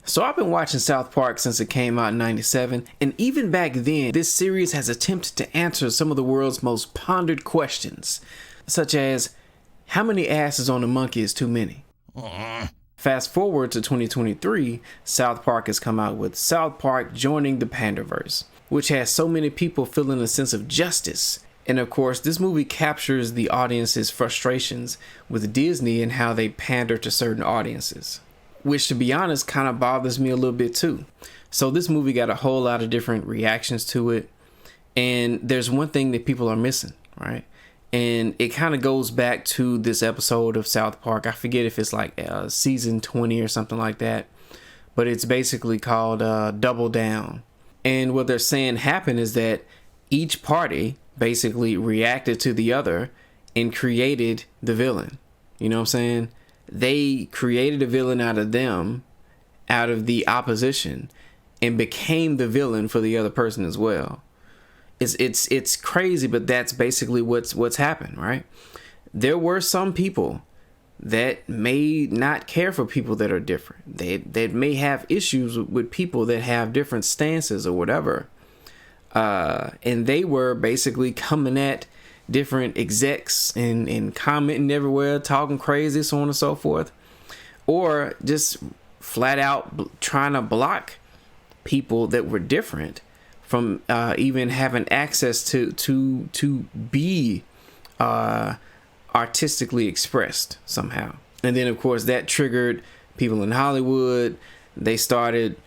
So I've been watching South Park since it came out in 97, and even back then, this series has attempted to answer some of the world's most pondered questions, such as, how many asses on a monkey is too many? Fast forward to 2023, South Park has come out with South Park Joining the Panderverse, which has so many people feeling a sense of justice. And of course, this movie captures the audience's frustrations with Disney and how they pander to certain audiences, which, to be honest, kind of bothers me a little bit too. So this movie got a whole lot of different reactions to it. And there's one thing that people are missing, right? And it kind of goes back to this episode of South Park. I forget if it's like season 20 or something like that. But it's basically called Double Down. And what they're saying happened is that each party basically reacted to the other and created the villain. You know what I'm saying? They created a villain out of them, out of the opposition, and became the villain for the other person as well. It's crazy, but that's basically what's happened, right? There were some people that may not care for people that are different. They may have issues with people that have different stances or whatever. And they were basically coming at different execs and commenting everywhere, talking crazy, so on and so forth, or just flat out trying to block people that were different from even having access to be artistically expressed somehow. And then of course that triggered people in Hollywood. They started,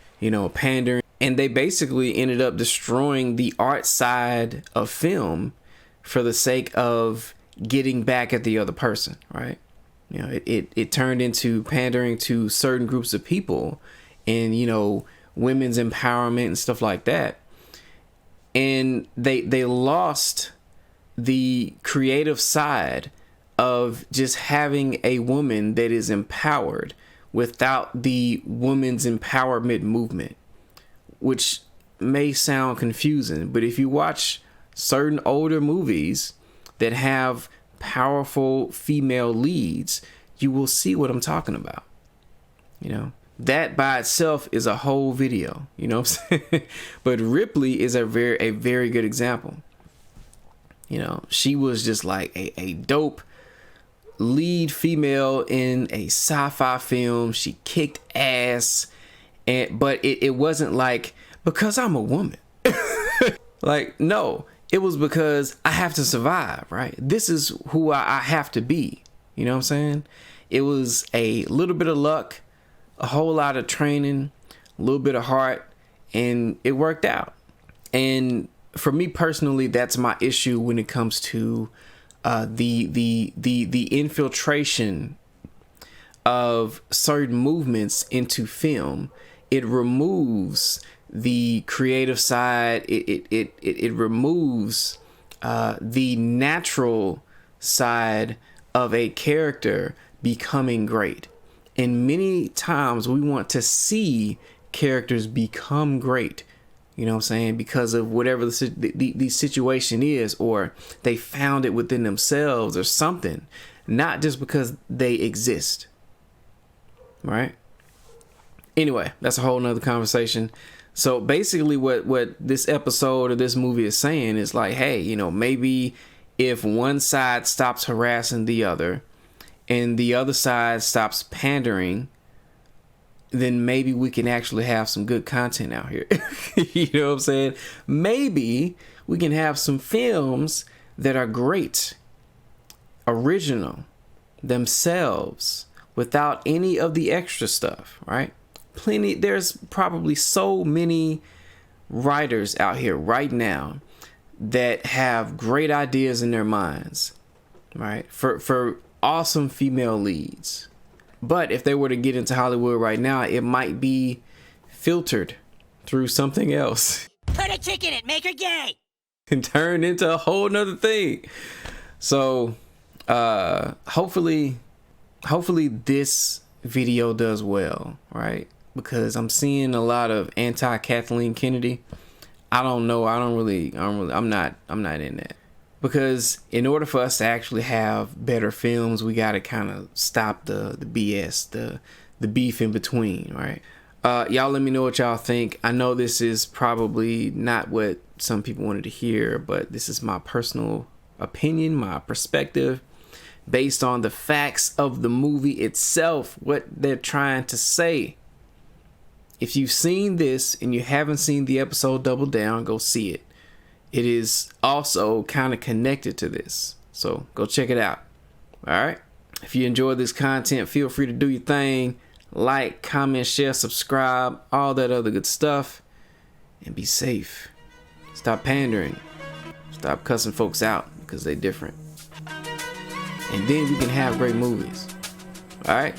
pandering, and they basically ended up destroying the art side of film for the sake of getting back at the other person, right? It turned into pandering to certain groups of people and, women's empowerment and stuff like that. And they lost the creative side of just having a woman that is empowered without the women's empowerment movement, which may sound confusing, but if you watch certain older movies that have powerful female leads, you will see what I'm talking about. That by itself is a whole video, you know what I'm saying? But Ripley is a very good example. She was just like a dope lead female in a sci-fi film. She kicked ass, but it wasn't like because I'm a woman. Like, no, it was because I have to survive, right? This is who I have to be. You know what I'm saying? It was a little bit of luck, a whole lot of training, a little bit of heart, and it worked out. And for me personally, that's my issue when it comes to the infiltration of certain movements into film. It removes the creative side. It removes the natural side of a character becoming great. And many times we want to see characters become great, you know what I'm saying, because of whatever the situation is, or they found it within themselves or something, not just because they exist, right? Anyway, that's a whole nother conversation. So basically what this episode of this movie is saying is like, hey, maybe if one side stops harassing the other and the other side stops pandering, then maybe we can actually have some good content out here. You know what I'm saying? Maybe we can have some films that are great, original, themselves, without any of the extra stuff, right? There's probably so many writers out here right now that have great ideas in their minds, right? For awesome female leads. But if they were to get into Hollywood right now, it might be filtered through something else. Put a chick in it, make her gay! And turn into a whole nother thing. So, hopefully this video does well, right? Because I'm seeing a lot of anti-Kathleen Kennedy. I'm not in that. Because in order for us to actually have better films, we got to kind of stop the BS, the beef in between, right? Y'all let me know what y'all think. I know this is probably not what some people wanted to hear, but this is my personal opinion, my perspective, based on the facts of the movie itself, what they're trying to say. If you've seen this and you haven't seen the episode Double Down, go see it. It is also kind of connected to this, so go check it out. All right. If you enjoy this content, feel free to do your thing. Like, comment, share, subscribe, all that other good stuff. And be safe. Stop pandering. Stop cussing folks out because they're different. And then we can have great movies. All right.